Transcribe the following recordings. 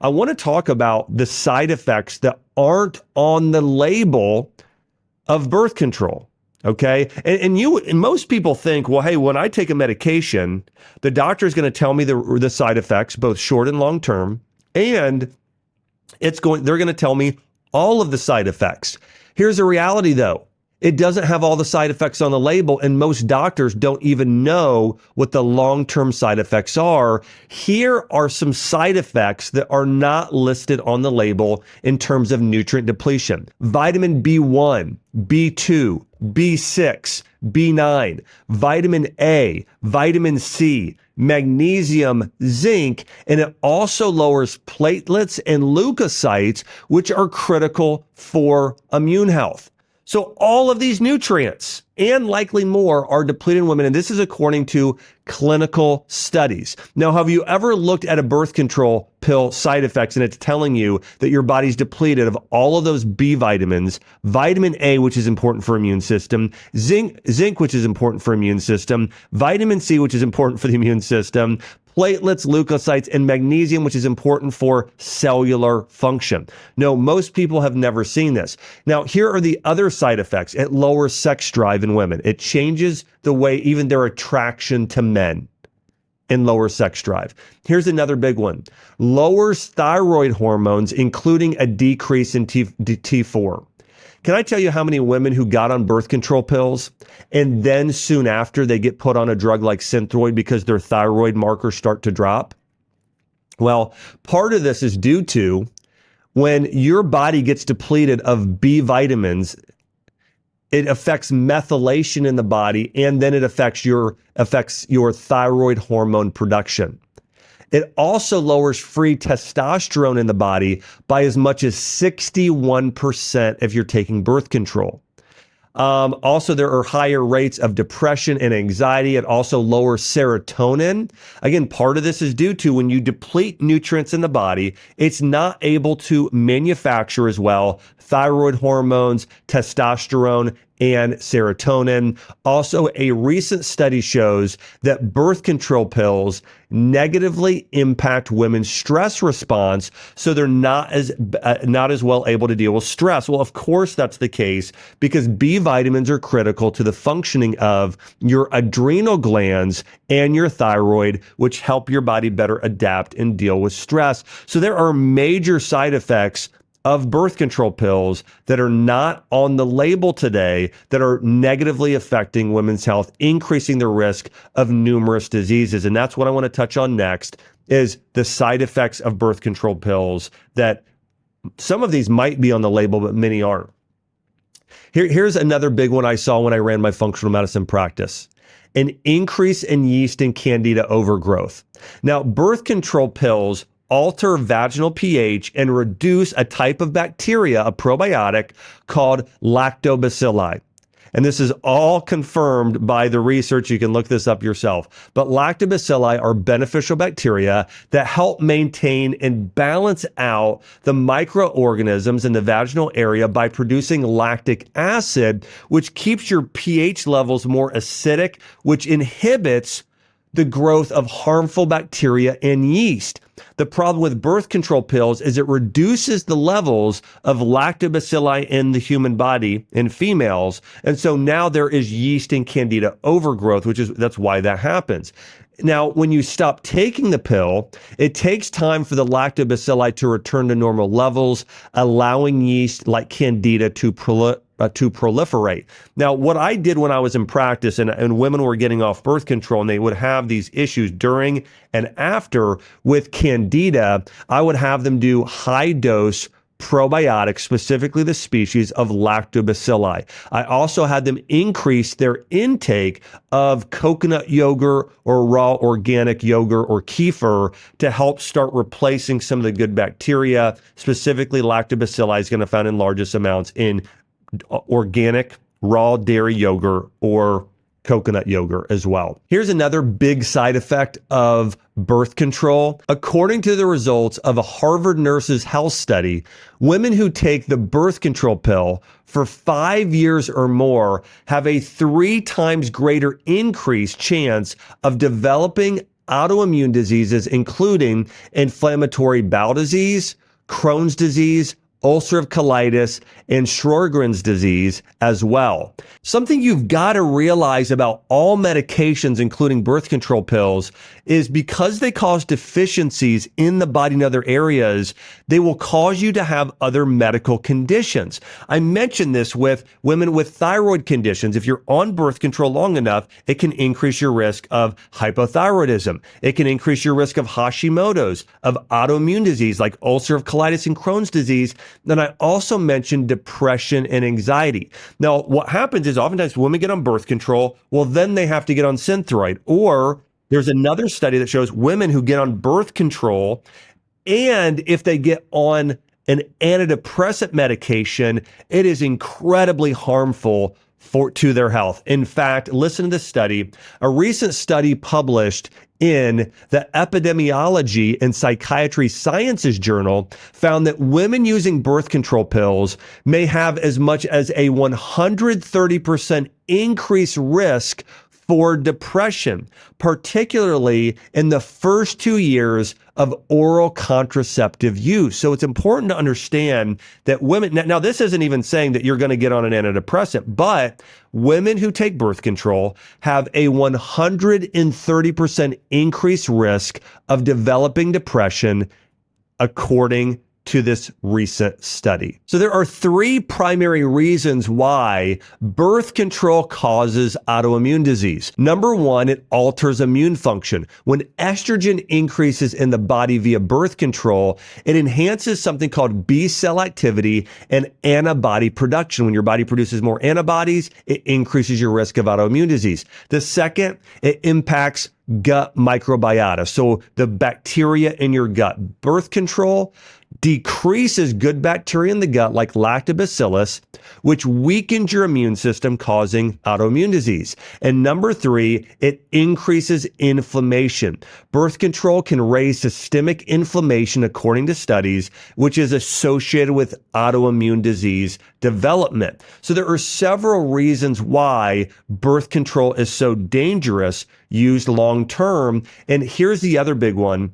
I want to talk about the side effects that aren't on the label of birth control. Okay. And most people think, well, hey, when I take a medication, the doctor is going to tell me the side effects, both short and long term, and they're going to tell me all of the side effects. Here's the reality though. It doesn't have all the side effects on the label, and most doctors don't even know what the long-term side effects are. Here are some side effects that are not listed on the label in terms of nutrient depletion. Vitamin B1, B2, B6, B9, vitamin A, vitamin C, magnesium, zinc, and it also lowers platelets and leukocytes, which are critical for immune health. So all of these nutrients and likely more are depleted in women. And this is according to clinical studies. Now, have you ever looked at a birth control pill side effects and it's telling you that your body's depleted of all of those B vitamins, vitamin A, which is important for immune system, zinc, which is important for immune system, vitamin C, which is important for the immune system, platelets, leukocytes, and magnesium, which is important for cellular function. No, most people have never seen this. Now, here are the other side effects. It lowers sex drive in women. It changes the way even their attraction to men and lower sex drive. Here's another big one. Lowers thyroid hormones, including a decrease in T4. Can I tell you how many women who got on birth control pills and then soon after they get put on a drug like Synthroid because their thyroid markers start to drop? Well, part of this is due to when your body gets depleted of B vitamins, it affects methylation in the body, and then it affects your thyroid hormone production. It also lowers free testosterone in the body by as much as 61% if you're taking birth control. Also, there are higher rates of depression and anxiety. It also lowers serotonin. Again, part of this is due to when you deplete nutrients in the body, it's not able to manufacture as well thyroid hormones, testosterone, and serotonin. Also, a recent study shows that birth control pills negatively impact women's stress response, so they're not as well able to deal with stress. Well, of course that's the case because B vitamins are critical to the functioning of your adrenal glands and your thyroid, which help your body better adapt and deal with stress. So there are major side effects of birth control pills that are not on the label today that are negatively affecting women's health, increasing the risk of numerous diseases. And that's what I want to touch on next is the side effects of birth control pills that some of these might be on the label, but many aren't. Here's another big one I saw when I ran my functional medicine practice. An increase in yeast and candida overgrowth. Now, birth control pills alter vaginal pH and reduce a type of bacteria, a probiotic called lactobacilli. And this is all confirmed by the research. You can look this up yourself. But lactobacilli are beneficial bacteria that help maintain and balance out the microorganisms in the vaginal area by producing lactic acid, which keeps your pH levels more acidic, which inhibits the growth of harmful bacteria and yeast. The problem with birth control pills is it reduces the levels of lactobacilli in the human body in females. And so now there is yeast and candida overgrowth, that's why that happens. Now, when you stop taking the pill, it takes time for the lactobacilli to return to normal levels, allowing yeast like candida to proliferate. Now, what I did when I was in practice and women were getting off birth control and they would have these issues during and after with candida, I would have them do high dose probiotics, specifically the species of lactobacilli. I also had them increase their intake of coconut yogurt or raw organic yogurt or kefir to help start replacing some of the good bacteria. Specifically, lactobacilli is going to be found in largest amounts in organic raw dairy yogurt or coconut yogurt as well. Here's another big side effect of birth control. According to the results of a Harvard Nurses Health study, women who take the birth control pill for 5 years or more have a 3 times greater increased chance of developing autoimmune diseases, including inflammatory bowel disease, Crohn's disease, ulcerative colitis, and Sjogren's disease as well. Something you've got to realize about all medications, including birth control pills, is because they cause deficiencies in the body in other areas, they will cause you to have other medical conditions. I mentioned this with women with thyroid conditions. If you're on birth control long enough, it can increase your risk of hypothyroidism. It can increase your risk of Hashimoto's, of autoimmune disease like ulcerative colitis and Crohn's disease. Then I also mentioned depression and anxiety. Now, what happens is oftentimes women get on birth control, well, then they have to get on Synthroid. Or there's another study that shows women who get on birth control, and if they get on an antidepressant medication, it is incredibly harmful to their health. In fact, listen to this study. A recent study published in the Epidemiology and Psychiatry Sciences Journal found that women using birth control pills may have as much as a 130% increased risk for depression, particularly in the first 2 years of oral contraceptive use. So it's important to understand that women, now this isn't even saying that you're going to get on an antidepressant, but women who take birth control have a 130% increased risk of developing depression, according to this recent study. So there are three primary reasons why birth control causes autoimmune disease. Number one, it alters immune function. When estrogen increases in the body via birth control, it enhances something called B cell activity and antibody production. When your body produces more antibodies, it increases your risk of autoimmune disease. The second, it impacts gut microbiota. So the bacteria in your gut. Birth control decreases good bacteria in the gut like lactobacillus, which weakens your immune system, causing autoimmune disease. And number three, it increases inflammation. Birth control can raise systemic inflammation, according to studies, which is associated with autoimmune disease development. So there are several reasons why birth control is so dangerous used long term. And here's the other big one.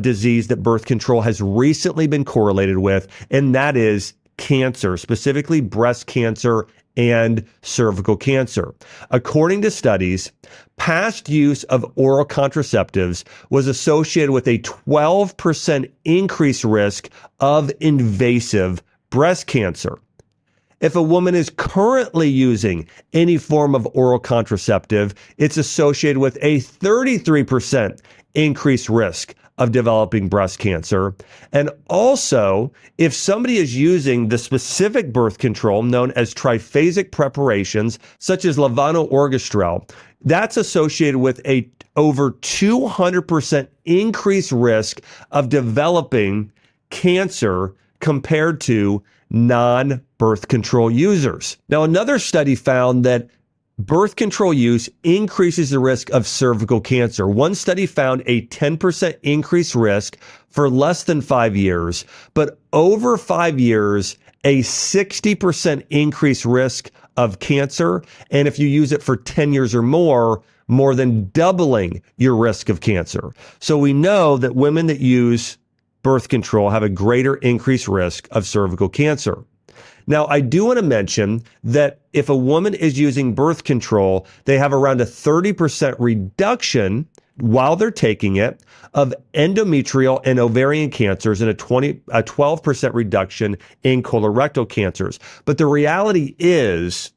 Disease that birth control has recently been correlated with, and that is cancer, specifically breast cancer and cervical cancer. According to studies, past use of oral contraceptives was associated with a 12% increased risk of invasive breast cancer. If a woman is currently using any form of oral contraceptive, it's associated with a 33% increased risk of developing breast cancer. And also, if somebody is using the specific birth control known as triphasic preparations, such as levonorgestrel, that's associated with a over 200% increased risk of developing cancer compared to non-birth control users. Now, another study found that birth control use increases the risk of cervical cancer. One study found a 10% increased risk for less than 5 years, but over 5 years, a 60% increased risk of cancer. And if you use it for 10 years or more than doubling your risk of cancer. So we know that women that use birth control have a greater increased risk of cervical cancer. Now, I do want to mention that if a woman is using birth control, they have around a 30% reduction while they're taking it of endometrial and ovarian cancers and a 12% reduction in colorectal cancers. But the reality is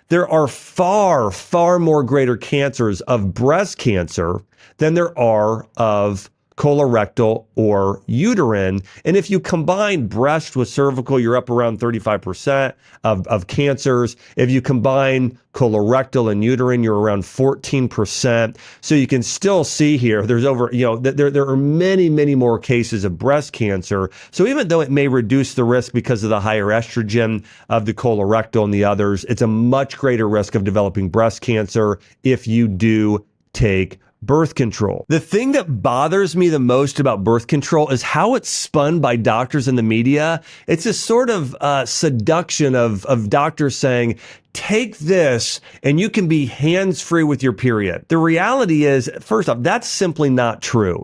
there are far, far more greater cancers of breast cancer than there are of colorectal or uterine. And if you combine breast with cervical, you're up around 35% of cancers. If you combine colorectal and uterine, you're around 14%. So you can still see here, there's over, there are many, many more cases of breast cancer. So even though it may reduce the risk because of the higher estrogen of the colorectal and the others, it's a much greater risk of developing breast cancer if you do take birth control. The thing that bothers me the most about birth control is how it's spun by doctors in the media. It's a sort of seduction of doctors saying, take this and you can be hands-free with your period. The reality is, first off, that's simply not true.